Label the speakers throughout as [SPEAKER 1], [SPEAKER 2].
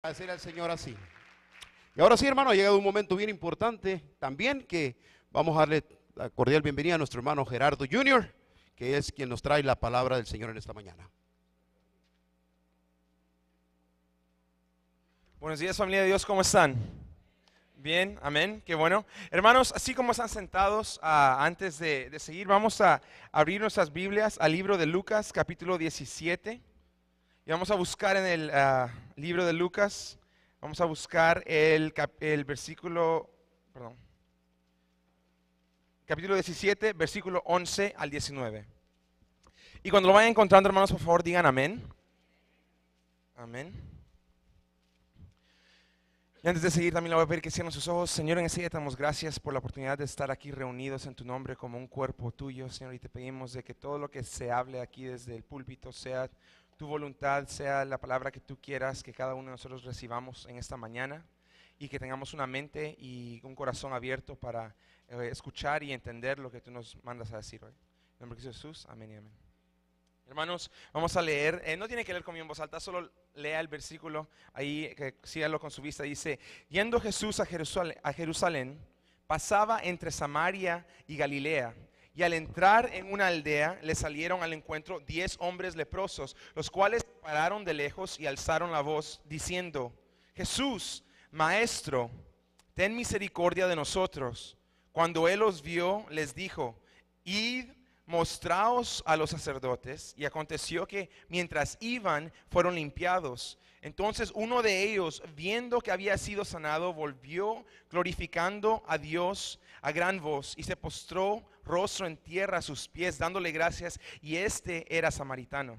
[SPEAKER 1] Agradecer al Señor así. Y ahora sí, hermano, ha llegado un momento bien importante también que vamos a darle la cordial bienvenida a nuestro hermano Gerardo Jr., que es quien nos trae la palabra del Señor en esta mañana.
[SPEAKER 2] Buenos días, familia de Dios, ¿cómo están? Bien, amén, qué bueno. Hermanos, así como están sentados, antes de seguir, vamos a abrir nuestras Biblias al libro de Lucas, capítulo 17. Y vamos a buscar en el libro de Lucas, vamos a buscar el versículo, perdón, capítulo 17, versículo 11 al 19. Y cuando lo vayan encontrando, hermanos, por favor, digan amén. Amén. Y antes de seguir, también le voy a pedir que cierren sus ojos. Señor, en ese día te damos gracias por la oportunidad de estar aquí reunidos en tu nombre como un cuerpo tuyo, Señor. Y te pedimos de que todo lo que se hable aquí desde el púlpito sea tu voluntad, sea la palabra que tú quieras que cada uno de nosotros recibamos en esta mañana. Y que tengamos una mente y un corazón abierto para escuchar y entender lo que tú nos mandas a decir hoy. En nombre de Jesús, amén y amén. Hermanos, vamos a leer, no tiene que leer conmigo en voz alta, solo lea el versículo, ahí que sígalo con su vista. Dice: yendo Jesús a Jerusalén, pasaba entre Samaria y Galilea, y al entrar en una aldea le salieron al encuentro 10 hombres leprosos, los cuales se pararon de lejos y alzaron la voz, diciendo: Jesús, Maestro, ten misericordia de nosotros. Cuando él los vio, les dijo: id, mostraos a los sacerdotes. Y aconteció que mientras iban, fueron limpiados. Entonces uno de ellos, viendo que había sido sanado, volvió glorificando a Dios a gran voz, y se postró rostro en tierra a sus pies, dándole gracias. Y este era samaritano.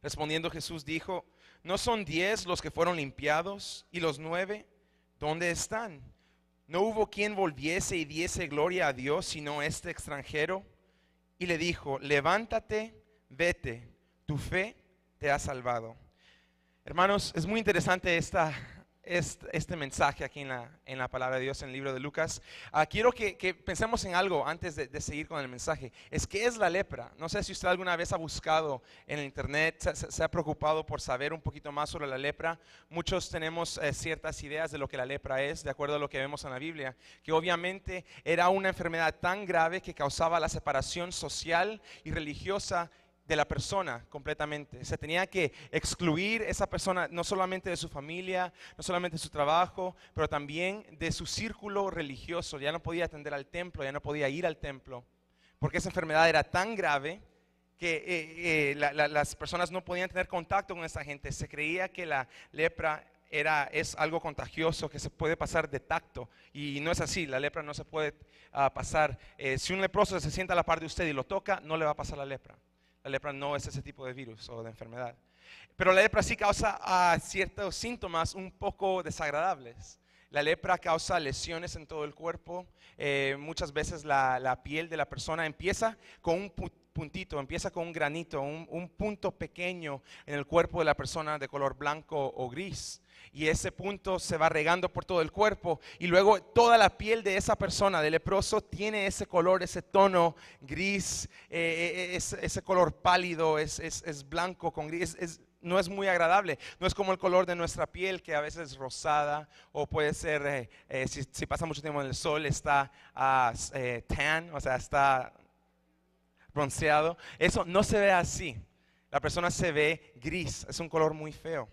[SPEAKER 2] Respondiendo Jesús dijo: ¿no son 10 los que fueron limpiados? ¿Y los 9 dónde están? No hubo quien volviese y diese gloria a Dios, sino este extranjero. Y le dijo: levántate, vete, tu fe te ha salvado. Hermanos, es muy interesante este mensaje aquí en la palabra de Dios, en el libro de Lucas. Quiero que pensemos en algo antes de seguir con el mensaje. ¿Qué es la lepra? No sé si usted alguna vez ha buscado en el internet, se ha preocupado por saber un poquito más sobre la lepra. Muchos tenemos ciertas ideas de lo que la lepra es, de acuerdo a lo que vemos en la Biblia, que obviamente era una enfermedad tan grave que causaba la separación social y religiosa de la persona completamente. Se tenía que excluir esa persona no solamente de su familia, no solamente de su trabajo, pero también de su círculo religioso. Ya no podía atender al templo, ya no podía ir al templo, porque esa enfermedad era tan grave que las personas no podían tener contacto con esa gente. Se creía que la lepra es algo contagioso que se puede pasar de tacto, y no es así. La lepra no se puede pasar. Si un leproso se sienta a la par de usted y lo toca, no le va a pasar la lepra. La lepra no es ese tipo de virus o de enfermedad. Pero la lepra sí causa ciertos síntomas un poco desagradables. La lepra causa lesiones en todo el cuerpo. Muchas veces la piel de la persona empieza con un puntito, empieza con un granito, un punto pequeño en el cuerpo de la persona de color blanco o gris. Y ese punto se va regando por todo el cuerpo, y luego toda la piel de esa persona, del leproso, tiene ese color, ese tono gris, ese color pálido, es blanco con gris. No es muy agradable. No es como el color de nuestra piel, que a veces es rosada, o puede ser, si pasa mucho tiempo en el sol, está tan, o sea, está bronceado. Eso no se ve así. La persona se ve gris, es un color muy feo.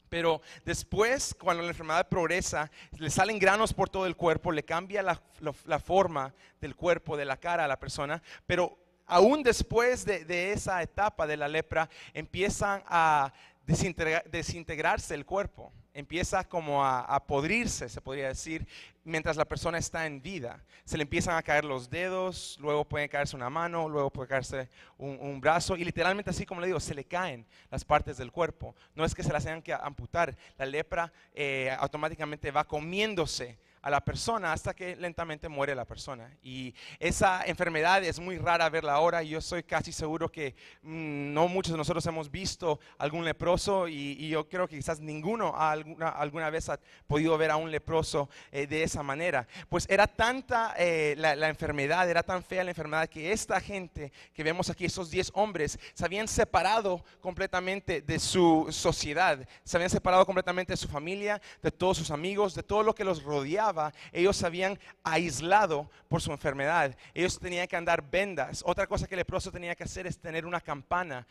[SPEAKER 2] Pero después, cuando la enfermedad progresa, le salen granos por todo el cuerpo, le cambia la forma del cuerpo, de la cara a la persona. Pero aún después de esa etapa de la lepra, empiezan a desintegrarse el cuerpo. Empieza como a podrirse, se podría decir, mientras la persona está en vida. Se le empiezan a caer los dedos, luego puede caerse una mano, luego puede caerse un brazo, y literalmente, así como le digo, se le caen las partes del cuerpo. No es que se las tengan que amputar. La lepra automáticamente va comiéndose a la persona hasta que lentamente muere la persona. Y esa enfermedad es muy rara verla ahora. Yo estoy casi seguro que no muchos de nosotros hemos visto algún leproso y yo creo que quizás ninguno alguna vez ha podido ver a un leproso de esa manera. Pues era tanta la enfermedad, era tan fea la enfermedad que esta gente que vemos aquí, esos 10 hombres, se habían separado completamente de su sociedad, se habían separado completamente de su familia, de todos sus amigos, de todo lo que los rodeaba. Ellos se habían aislado por su enfermedad. Ellos tenían que andar vendas. Otra cosa que el leproso tenía que hacer es tener una campana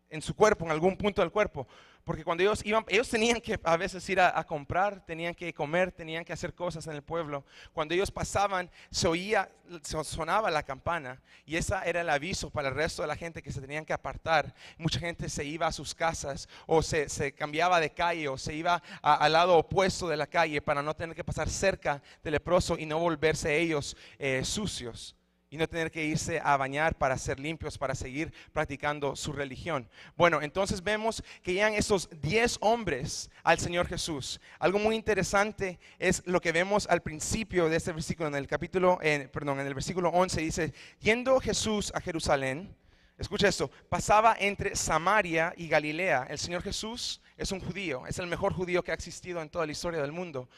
[SPEAKER 2] en su cuerpo, en algún punto del cuerpo. Porque cuando ellos iban, ellos tenían que a veces ir a comprar, tenían que comer, tenían que hacer cosas en el pueblo. Cuando ellos pasaban, sonaba la campana y ese era el aviso para el resto de la gente que se tenían que apartar. Mucha gente se iba a sus casas o se cambiaba de calle o se iba al lado opuesto de la calle para no tener que pasar cerca del leproso y no volverse ellos sucios. Y no tener que irse a bañar para ser limpios, para seguir practicando su religión. Bueno, entonces vemos que llegan esos 10 hombres al Señor Jesús. Algo muy interesante es lo que vemos al principio de este versículo, en el versículo 11 dice, yendo Jesús a Jerusalén, escucha esto, pasaba entre Samaria y Galilea. El Señor Jesús es un judío, es el mejor judío que ha existido en toda la historia del mundo.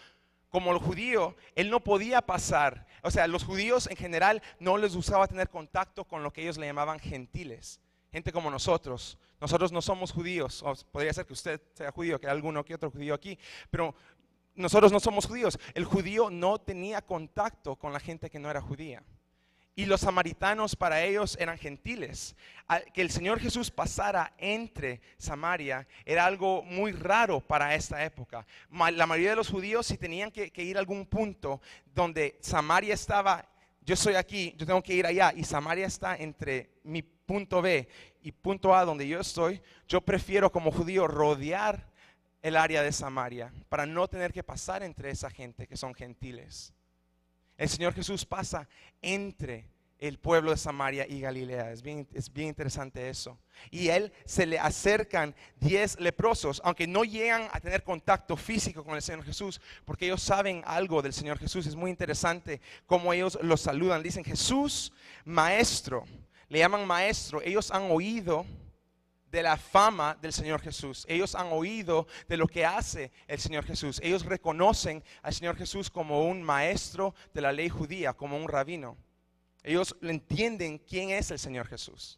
[SPEAKER 2] Como el judío, él no podía pasar, o sea, los judíos en general no les gustaba tener contacto con lo que ellos le llamaban gentiles, gente como nosotros. Nosotros no somos judíos, o podría ser que usted sea judío, que hay alguno que otro judío aquí, pero nosotros no somos judíos. El judío no tenía contacto con la gente que no era judía. Y los samaritanos para ellos eran gentiles. Que el Señor Jesús pasara entre Samaria era algo muy raro para esta época. La mayoría de los judíos, si tenían que ir a algún punto donde Samaria estaba, yo estoy aquí, yo tengo que ir allá, y Samaria está entre mi punto B y punto A donde yo estoy, yo prefiero como judío rodear el área de Samaria para no tener que pasar entre esa gente que son gentiles. El Señor Jesús pasa entre el pueblo de Samaria y Galilea. Es bien interesante eso. Y él se le acercan 10 leprosos, aunque no llegan a tener contacto físico con el Señor Jesús, porque ellos saben algo del Señor Jesús. Es muy interesante cómo ellos los saludan. Dicen Jesús, maestro. Le llaman maestro. Ellos han oído de la fama del Señor Jesús. Ellos han oído de lo que hace el Señor Jesús. Ellos reconocen al Señor Jesús como un maestro de la ley judía, como un rabino. Ellos entienden quién es el Señor Jesús.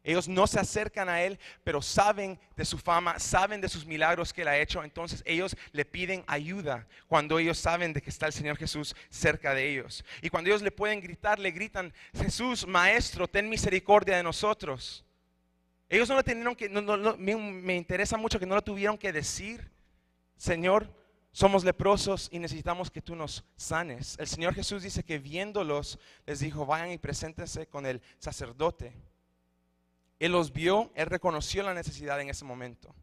[SPEAKER 2] Ellos no se acercan a Él, pero saben de su fama, saben de sus milagros que Él ha hecho. Entonces ellos le piden ayuda cuando ellos saben de que está el Señor Jesús cerca de ellos. Y cuando ellos le pueden gritar, le gritan, Jesús, maestro, ten misericordia de nosotros. Ellos no lo tuvieron que, me interesa mucho que no lo tuvieron que decir, Señor, somos leprosos y necesitamos que tú nos sanes. El Señor Jesús dice que viéndolos, les dijo, vayan y preséntense con el sacerdote. Él los vio, Él reconoció la necesidad en ese momento.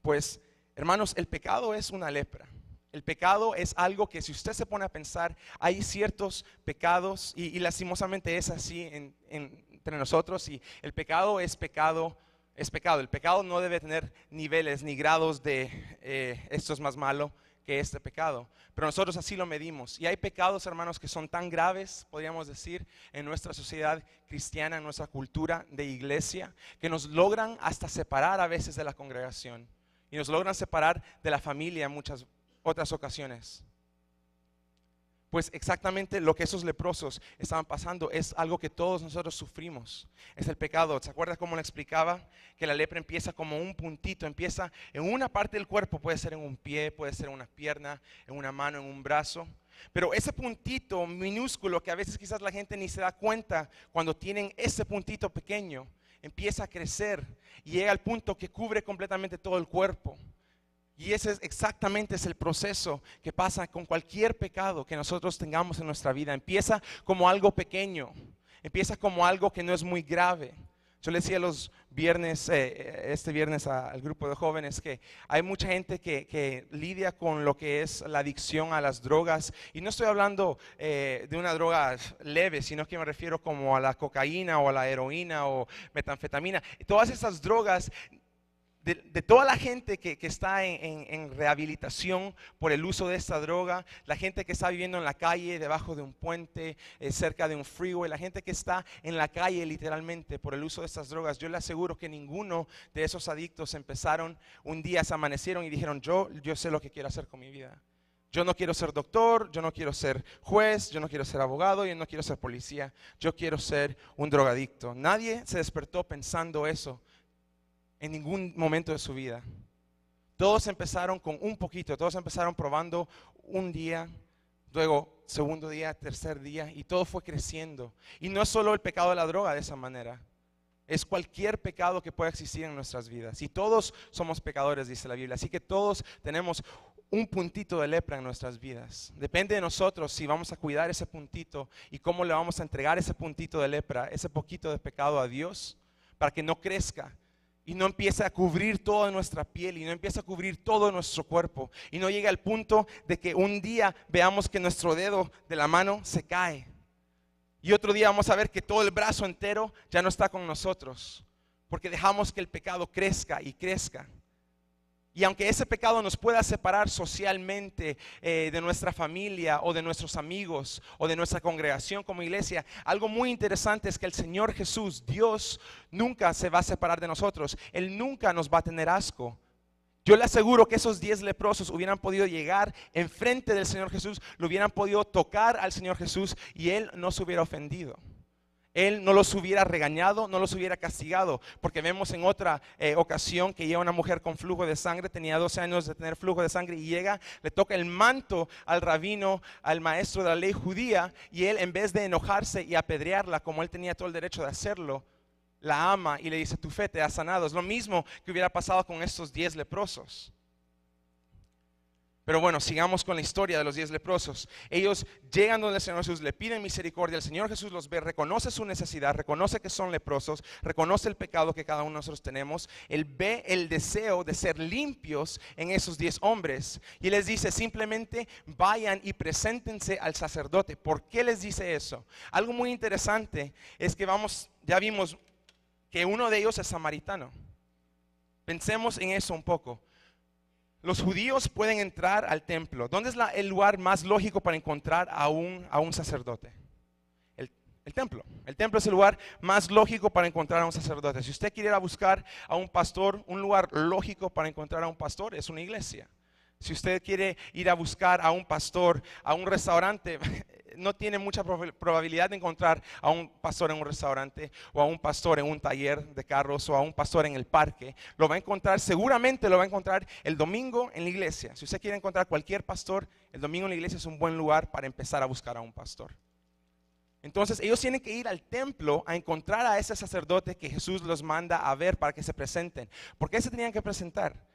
[SPEAKER 2] Pues, hermanos, el pecado es una lepra. El pecado es algo que si usted se pone a pensar, hay ciertos pecados y lastimosamente es así entre nosotros, y el pecado es pecado, es pecado. El pecado no debe tener niveles ni grados de esto es más malo que este pecado, pero nosotros así lo medimos. Y hay pecados, hermanos, que son tan graves, podríamos decir, en nuestra sociedad cristiana, en nuestra cultura de iglesia, que nos logran hasta separar a veces de la congregación y nos logran separar de la familia en muchas otras ocasiones. Pues exactamente lo que esos leprosos estaban pasando es algo que todos nosotros sufrimos. Es el pecado. ¿Se acuerda cómo le explicaba? Que la lepra empieza como un puntito, empieza en una parte del cuerpo, puede ser en un pie, puede ser en una pierna, en una mano, en un brazo. Pero ese puntito minúsculo que a veces quizás la gente ni se da cuenta cuando tienen ese puntito pequeño, empieza a crecer y llega al punto que cubre completamente todo el cuerpo. Y ese es exactamente el proceso que pasa con cualquier pecado que nosotros tengamos en nuestra vida. Empieza como algo pequeño, empieza como algo que no es muy grave. Yo le decía los viernes, este viernes al grupo de jóvenes que hay mucha gente que lidia con lo que es la adicción a las drogas. Y no estoy hablando de una droga leve, sino que me refiero como a la cocaína o a la heroína o metanfetamina. Todas esas drogas de toda la gente que está en rehabilitación por el uso de esta droga, la gente que está viviendo en la calle, debajo de un puente, cerca de un freeway, la gente que está en la calle literalmente por el uso de estas drogas, yo le aseguro que ninguno de esos adictos empezaron un día, se amanecieron y dijeron, yo sé lo que quiero hacer con mi vida. Yo no quiero ser doctor, yo no quiero ser juez, yo no quiero ser abogado, yo no quiero ser policía, yo quiero ser un drogadicto. Nadie se despertó pensando eso en ningún momento de su vida. Todos empezaron con un poquito, todos empezaron probando un día, luego segundo día, tercer día, y todo fue creciendo. Y no es solo el pecado de la droga de esa manera, es cualquier pecado que pueda existir en nuestras vidas. Y todos somos pecadores, dice la Biblia, así que todos tenemos un puntito de lepra en nuestras vidas. Depende de nosotros si vamos a cuidar ese puntito y cómo le vamos a entregar ese puntito de lepra, ese poquito de pecado a Dios, para que no crezca y no empiece a cubrir toda nuestra piel y no empiece a cubrir todo nuestro cuerpo y no llegue al punto de que un día veamos que nuestro dedo de la mano se cae y otro día vamos a ver que todo el brazo entero ya no está con nosotros, porque dejamos que el pecado crezca y crezca. Y aunque ese pecado nos pueda separar socialmente de nuestra familia o de nuestros amigos o de nuestra congregación como iglesia, algo muy interesante es que el Señor Jesús, Dios, nunca se va a separar de nosotros. Él nunca nos va a tener asco. Yo le aseguro que esos 10 leprosos hubieran podido llegar enfrente del Señor Jesús, lo hubieran podido tocar al Señor Jesús y Él no se hubiera ofendido. Él no los hubiera regañado, no los hubiera castigado, porque vemos en otra ocasión que llega una mujer con flujo de sangre, tenía 12 años de tener flujo de sangre y llega, le toca el manto al rabino, al maestro de la ley judía, y él en vez de enojarse y apedrearla como él tenía todo el derecho de hacerlo, la ama y le dice, tu fe te ha sanado. Es lo mismo que hubiera pasado con estos 10 leprosos. Pero bueno, sigamos con la historia de los 10 leprosos. Ellos llegan donde el Señor Jesús, le piden misericordia. El Señor Jesús los ve, reconoce su necesidad, reconoce que son leprosos, reconoce el pecado que cada uno de nosotros tenemos. Él ve el deseo de ser limpios en esos 10 hombres. Y les dice simplemente vayan y preséntense al sacerdote. ¿Por qué les dice eso? Algo muy interesante es que ya vimos que uno de ellos es samaritano. Pensemos en eso un poco. Los judíos pueden entrar al templo. ¿Dónde es el lugar más lógico para encontrar a un sacerdote? El templo. El templo es el lugar más lógico para encontrar a un sacerdote. Si usted quiere ir a buscar a un pastor, un lugar lógico para encontrar a un pastor es una iglesia. Si usted quiere ir a buscar a un pastor, a un restaurante, no tiene mucha probabilidad de encontrar a un pastor en un restaurante o a un pastor en un taller de carros o a un pastor en el parque. Lo va a encontrar, seguramente lo va a encontrar el domingo en la iglesia. Si usted quiere encontrar cualquier pastor, el domingo en la iglesia es un buen lugar para empezar a buscar a un pastor. Entonces ellos tienen que ir al templo a encontrar a ese sacerdote que Jesús los manda a ver para que se presenten. ¿Por qué se tenían que presentar?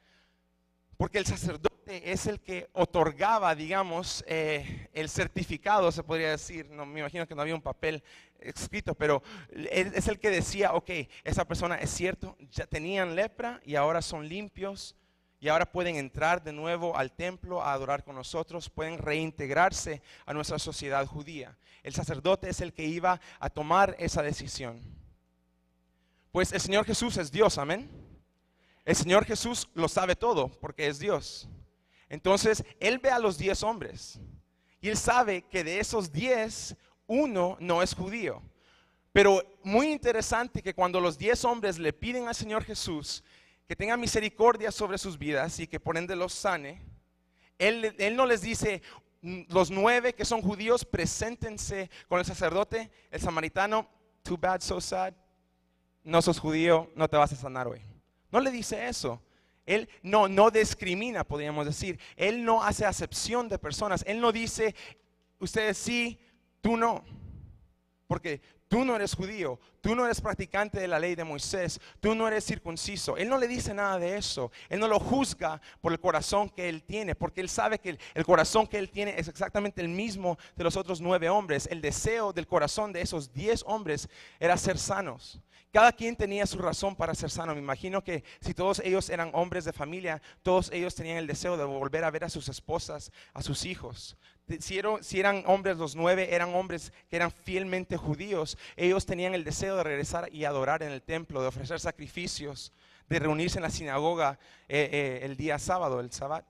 [SPEAKER 2] Porque el sacerdote es el que otorgaba, digamos, el certificado, se podría decir. No, me imagino que no había un papel escrito, pero es el que decía, ok, esa persona es cierto, ya tenían lepra y ahora son limpios y ahora pueden entrar de nuevo al templo a adorar con nosotros, pueden reintegrarse a nuestra sociedad judía. El sacerdote es el que iba a tomar esa decisión. Pues el Señor Jesús es Dios, amén. El Señor Jesús lo sabe todo porque es Dios. Entonces, Él ve a los 10 hombres y Él sabe que de esos 10, uno no es judío. Pero muy interesante que cuando los 10 hombres le piden al Señor Jesús que tenga misericordia sobre sus vidas y que por ende los sane, Él no les dice, los 9 que son judíos, preséntense con el sacerdote, el samaritano, too bad, so sad, no sos judío, no te vas a sanar hoy. No le dice eso. Él no discrimina, podríamos decir. Él no hace acepción de personas. Él no dice, ustedes sí, tú no. Porque tú no eres judío, tú no eres practicante de la ley de Moisés, tú no eres circunciso. Él no le dice nada de eso. Él no lo juzga por el corazón que él tiene, porque él sabe que el corazón que él tiene es exactamente el mismo de los otros 9 hombres. El deseo del corazón de esos 10 hombres era ser sanos. Cada quien tenía su razón para ser sano. Me imagino que si todos ellos eran hombres de familia, todos ellos tenían el deseo de volver a ver a sus esposas, a sus hijos. Si eran hombres, los 9 eran hombres que eran fielmente judíos. Ellos tenían el deseo de regresar y adorar en el templo, de ofrecer sacrificios, de reunirse en la sinagoga el día sábado, el Sabbat.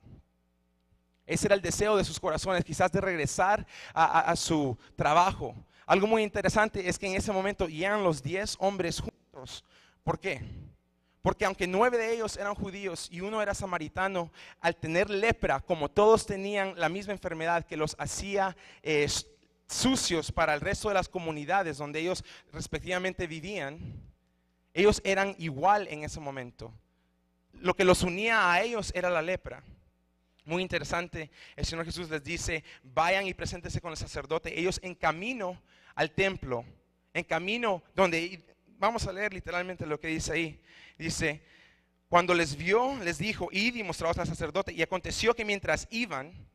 [SPEAKER 2] Ese era el deseo de sus corazones, quizás de regresar a su trabajo. Algo muy interesante es que en ese momento llegan los 10 hombres juntos. ¿Por qué? Porque aunque 9 de ellos eran judíos y uno era samaritano, al tener lepra, como todos tenían la misma enfermedad que los hacía sucios para el resto de las comunidades donde ellos respectivamente vivían, ellos eran igual en ese momento. Lo que los unía a ellos era la lepra. Muy interesante, el Señor Jesús les dice, vayan y preséntense con el sacerdote. Ellos en camino al templo, en camino donde, vamos a leer literalmente lo que dice ahí. Dice, cuando les vio, les dijo, id y mostraos al sacerdote. Y aconteció que mientras iban,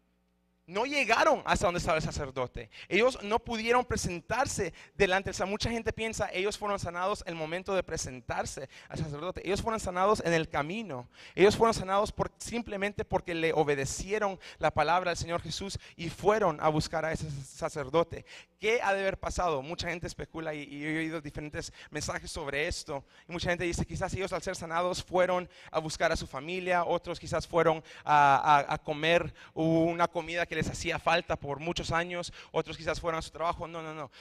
[SPEAKER 2] no llegaron hasta donde estaba el sacerdote. Ellos no pudieron presentarse delante. O sea, mucha gente piensa, ellos fueron sanados en el momento de presentarse al sacerdote. Ellos fueron sanados en el camino. Ellos fueron sanados simplemente porque le obedecieron la palabra al Señor Jesús y fueron a buscar a ese sacerdote. ¿Qué ha de haber pasado? Mucha gente especula y he oído diferentes mensajes sobre esto. Y mucha gente dice, quizás ellos al ser sanados fueron a buscar a su familia. Otros quizás fueron a comer una comida que les hacía falta por muchos años. Otros quizás fueron a su trabajo. No.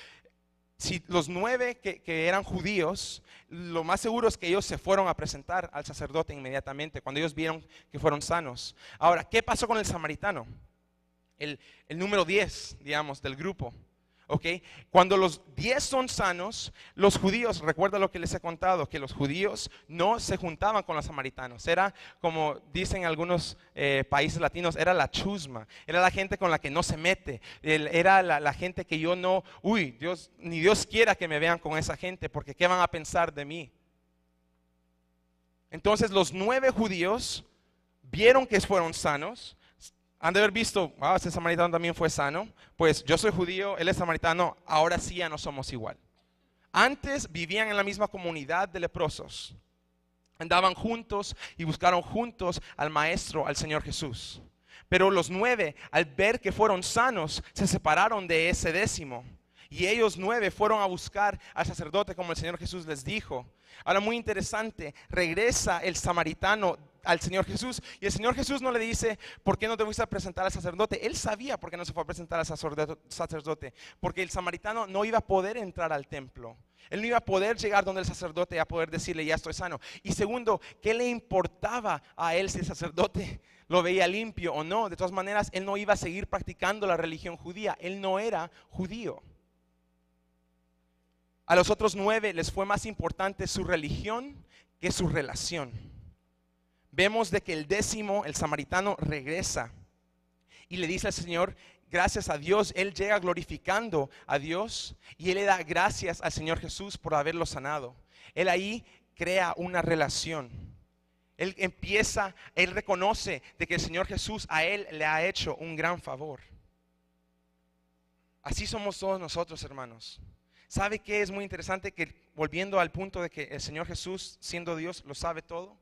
[SPEAKER 2] Si los 9 que eran judíos, lo más seguro es que ellos se fueron a presentar al sacerdote inmediatamente cuando ellos vieron que fueron sanos. Ahora, ¿qué pasó con el samaritano? El número 10, digamos, del grupo. Okay. Cuando los 10 son sanos, los judíos, recuerda lo que les he contado, que los judíos no se juntaban con los samaritanos. Era como dicen algunos países latinos, era la chusma, era la gente con la que no se mete, era la gente que yo no, ni Dios quiera que me vean con esa gente, porque ¿qué van a pensar de mí? Entonces los 9 judíos vieron que fueron sanos. Han de haber visto, ese samaritano también fue sano. Pues yo soy judío, él es samaritano, ahora sí ya no somos igual. Antes vivían en la misma comunidad de leprosos. Andaban juntos y buscaron juntos al Maestro, al Señor Jesús. Pero los 9, al ver que fueron sanos, se separaron de ese 10. Y ellos 9 fueron a buscar al sacerdote como el Señor Jesús les dijo. Ahora, muy interesante, regresa el samaritano al Señor Jesús y el Señor Jesús no le dice, ¿por qué no te fuiste a presentar al sacerdote? Él sabía por qué no se fue a presentar al sacerdote, porque el samaritano no iba a poder entrar al templo. Él no iba a poder llegar donde el sacerdote a poder decirle, ya estoy sano. Y segundo, ¿qué le importaba a él si el sacerdote lo veía limpio o no? De todas maneras, él no iba a seguir practicando la religión judía. Él no era judío. A los otros 9 les fue más importante su religión que su relación. Vemos de que el 10, el samaritano, regresa y le dice al Señor, gracias a Dios. Él llega glorificando a Dios y él le da gracias al Señor Jesús por haberlo sanado. Él ahí crea una relación. Él reconoce de que el Señor Jesús a él le ha hecho un gran favor. Así somos todos nosotros, hermanos. ¿Sabe qué es muy interesante? Que volviendo al punto de que el Señor Jesús, siendo Dios, lo sabe todo.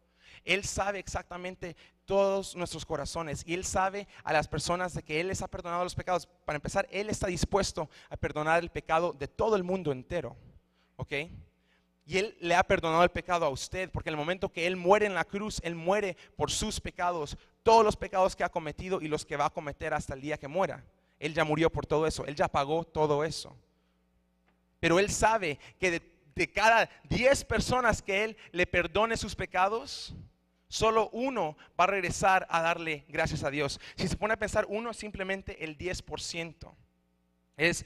[SPEAKER 2] Él sabe exactamente todos nuestros corazones y Él sabe a las personas de que Él les ha perdonado los pecados. Para empezar, Él está dispuesto a perdonar el pecado de todo el mundo entero. ¿Ok? Y Él le ha perdonado el pecado a usted, porque en el momento que Él muere en la cruz, Él muere por sus pecados, todos los pecados que ha cometido y los que va a cometer hasta el día que muera. Él ya murió por todo eso, Él ya pagó todo eso. Pero Él sabe que de cada 10 personas que Él le perdone sus pecados, solo uno va a regresar a darle gracias a Dios. Si se pone a pensar, uno simplemente el 10% es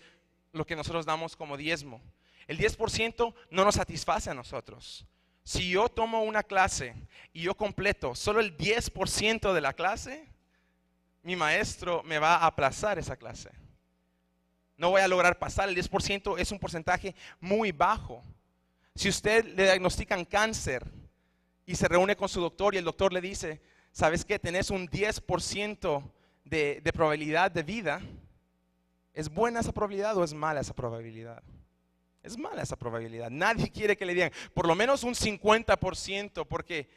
[SPEAKER 2] lo que nosotros damos como diezmo. El 10% no nos satisface a nosotros. Si yo tomo una clase y yo completo solo el 10% de la clase, mi maestro me va a aplazar esa clase. No voy a lograr pasar. El 10% es un porcentaje muy bajo. Si usted le diagnostican cáncer y se reúne con su doctor y el doctor le dice, ¿sabes qué? Tenés un 10% de probabilidad de vida. ¿Es buena esa probabilidad o es mala esa probabilidad? Es mala esa probabilidad. Nadie quiere que le digan por lo menos un 50%, porque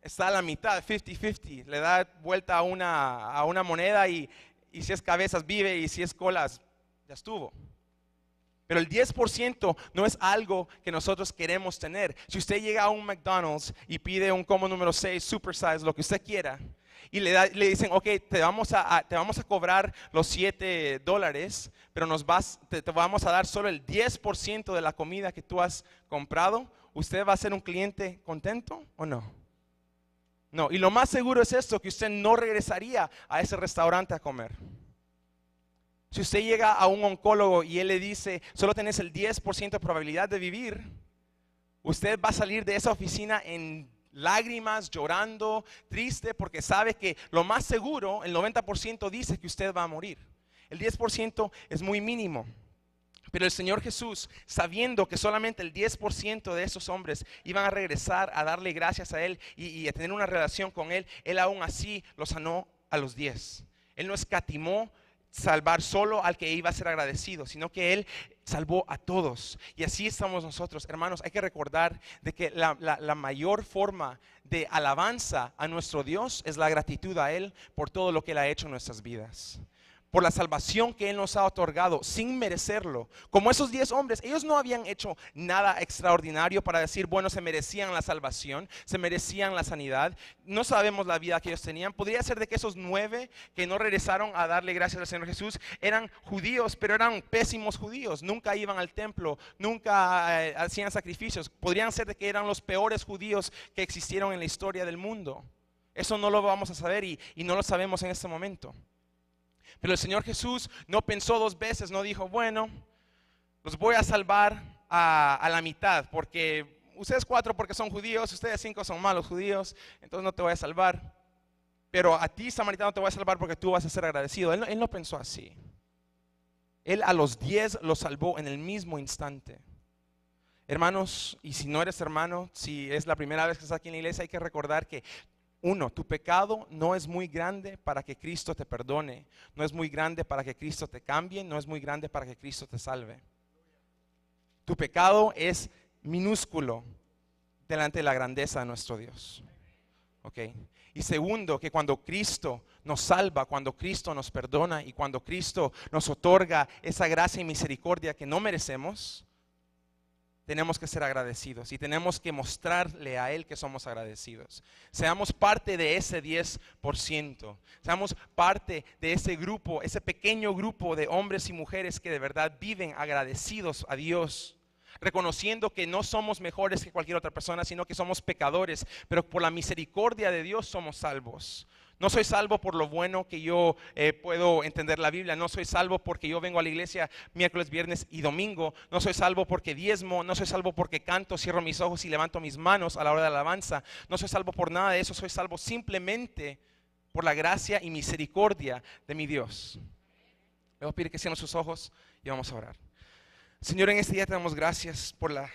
[SPEAKER 2] está a la mitad, 50-50. Le da vuelta a una moneda y si es cabezas vive y si es colas ya estuvo. Pero el 10% no es algo que nosotros queremos tener. Si usted llega a un McDonald's y pide un combo número 6, super size, lo que usted quiera, y le dicen, ok, te vamos a cobrar los $7, pero te vamos a dar solo el 10% de la comida que tú has comprado, ¿usted va a ser un cliente contento o no? No, y lo más seguro es esto, que usted no regresaría a ese restaurante a comer. Si usted llega a un oncólogo y él le dice, solo tenés el 10% de probabilidad de vivir, usted va a salir de esa oficina en lágrimas, llorando, triste, porque sabe que lo más seguro, el 90% dice que usted va a morir. El 10% es muy mínimo. Pero el Señor Jesús, sabiendo que solamente el 10% de esos hombres iban a regresar a darle gracias a Él y a tener una relación con Él, Él aún así los sanó a los 10. Él no escatimó salvar solo al que iba a ser agradecido, sino que Él salvó a todos. Y así estamos nosotros, hermanos. Hay que recordar de que la mayor forma de alabanza a nuestro Dios es la gratitud a Él por todo lo que Él ha hecho en nuestras vidas, por la salvación que Él nos ha otorgado sin merecerlo. Como esos 10 hombres, ellos no habían hecho nada extraordinario para decir, bueno, se merecían la salvación, se merecían la sanidad. No sabemos la vida que ellos tenían. Podría ser de que esos 9 que no regresaron a darle gracias al Señor Jesús eran judíos, pero eran pésimos judíos. Nunca iban al templo, nunca hacían sacrificios. Podrían ser de que eran los peores judíos que existieron en la historia del mundo. Eso no lo vamos a saber y no lo sabemos en este momento. Pero el Señor Jesús no pensó 2 veces, no dijo, bueno, los voy a salvar a la mitad, porque ustedes 4 porque son judíos, ustedes 5 son malos judíos, entonces no te voy a salvar. Pero a ti, samaritano, te voy a salvar porque tú vas a ser agradecido. Él no pensó así. Él a los 10 los salvó en el mismo instante. Hermanos, y si no eres hermano, si es la primera vez que estás aquí en la iglesia, hay que recordar que tu pecado no es muy grande para que Cristo te perdone, no es muy grande para que Cristo te cambie, no es muy grande para que Cristo te salve. Tu pecado es minúsculo delante de la grandeza de nuestro Dios. Okay. Y segundo, que cuando Cristo nos salva, cuando Cristo nos perdona y cuando Cristo nos otorga esa gracia y misericordia que no merecemos, tenemos que ser agradecidos y tenemos que mostrarle a Él que somos agradecidos. Seamos parte de ese 10%. Seamos parte de ese grupo, ese pequeño grupo de hombres y mujeres que de verdad viven agradecidos a Dios, reconociendo que no somos mejores que cualquier otra persona, sino que somos pecadores, pero por la misericordia de Dios somos salvos. No soy salvo por lo bueno que yo puedo entender la Biblia. No soy salvo porque yo vengo a la iglesia miércoles, viernes y domingo. No soy salvo porque diezmo. No soy salvo porque canto, cierro mis ojos y levanto mis manos a la hora de alabanza. No soy salvo por nada de eso. Soy salvo simplemente por la gracia y misericordia de mi Dios. Le voy a pedir que cierren sus ojos y vamos a orar. Señor, en este día te damos gracias por la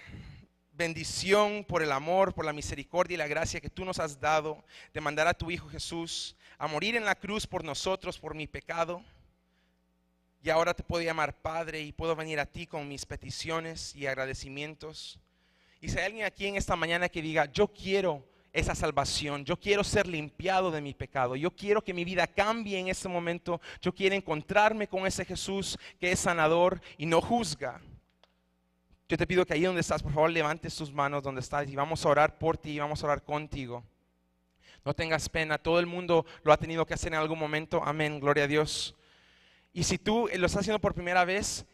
[SPEAKER 2] bendición, por el amor, por la misericordia y la gracia que tú nos has dado de mandar a tu Hijo Jesús a morir en la cruz por nosotros, por mi pecado. Y ahora te puedo llamar Padre y puedo venir a ti con mis peticiones y agradecimientos. Y si hay alguien aquí en esta mañana que diga, yo quiero esa salvación, yo quiero ser limpiado de mi pecado, yo quiero que mi vida cambie en este momento, yo quiero encontrarme con ese Jesús que es sanador y no juzga. Yo te pido que ahí donde estás, por favor, levantes tus manos donde estás y vamos a orar por ti y vamos a orar contigo. No tengas pena, todo el mundo lo ha tenido que hacer en algún momento. Amén, gloria a Dios. Y si tú lo estás haciendo por primera vez,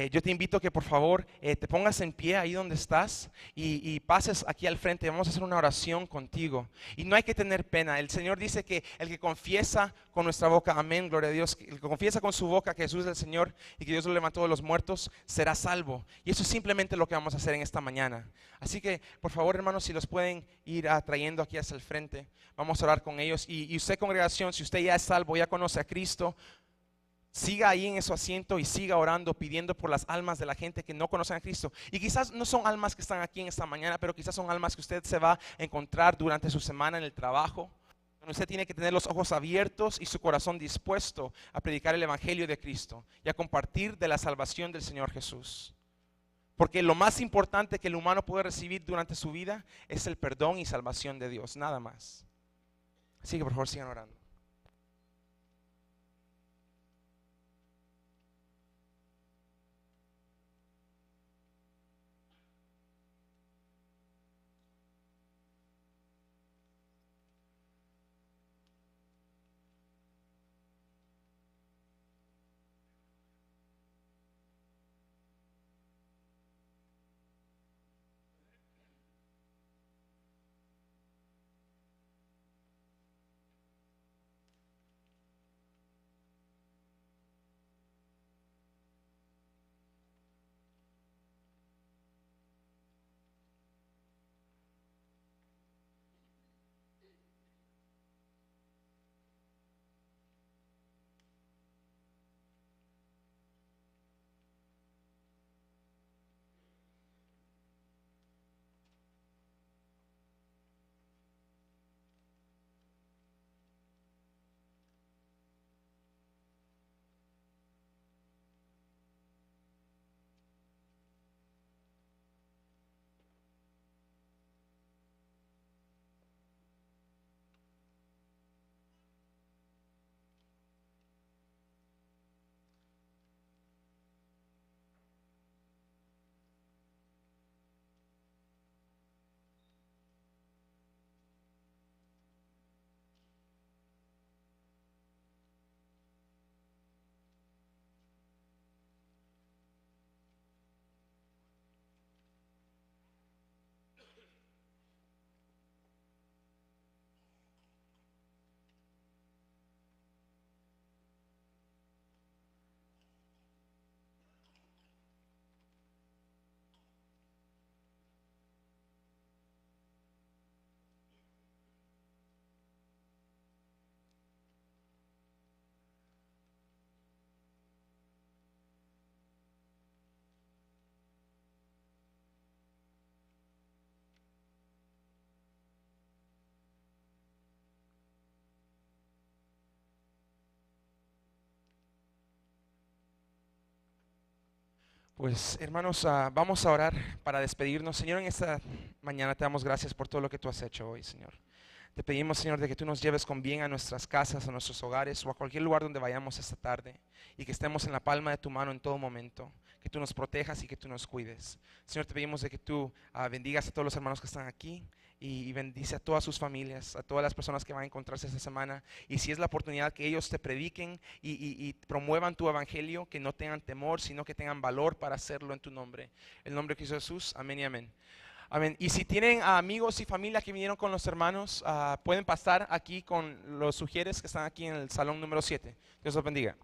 [SPEAKER 2] yo te invito a que por favor te pongas en pie ahí donde estás y pases aquí al frente. Vamos a hacer una oración contigo. Y no hay que tener pena. El Señor dice que el que confiesa con nuestra boca, amén, gloria a Dios, el que confiesa con su boca que Jesús es el Señor y que Dios lo levantó de los muertos, será salvo. Y eso es simplemente lo que vamos a hacer en esta mañana. Así que por favor, hermanos, si los pueden ir trayendo aquí hacia el frente, vamos a orar con ellos. Y usted, congregación, si usted ya es salvo, ya conoce a Cristo, siga ahí en su asiento y siga orando, pidiendo por las almas de la gente que no conocen a Cristo. Y quizás no son almas que están aquí en esta mañana, pero quizás son almas que usted se va a encontrar durante su semana en el trabajo. Usted tiene que tener los ojos abiertos y su corazón dispuesto a predicar el evangelio de Cristo y a compartir de la salvación del Señor Jesús. Porque lo más importante que el humano puede recibir durante su vida es el perdón y salvación de Dios, nada más. Así que por favor sigan orando. Pues hermanos, vamos a orar para despedirnos. Señor, en esta mañana te damos gracias por todo lo que tú has hecho hoy, Señor. Te pedimos, Señor, de que tú nos lleves con bien a nuestras casas, a nuestros hogares o a cualquier lugar donde vayamos esta tarde y que estemos en la palma de tu mano en todo momento, que tú nos protejas y que tú nos cuides. Señor, te pedimos de que tú bendigas a todos los hermanos que están aquí y bendice a todas sus familias, a todas las personas que van a encontrarse esta semana. Y si es la oportunidad que ellos te prediquen y promuevan tu evangelio, que no tengan temor, sino que tengan valor para hacerlo en tu nombre. En el nombre de Cristo Jesús, amén y amén. Amén. Y si tienen amigos y familia que vinieron con los hermanos, pueden pasar aquí con los sugieres que están aquí en el salón número 7. Dios los bendiga.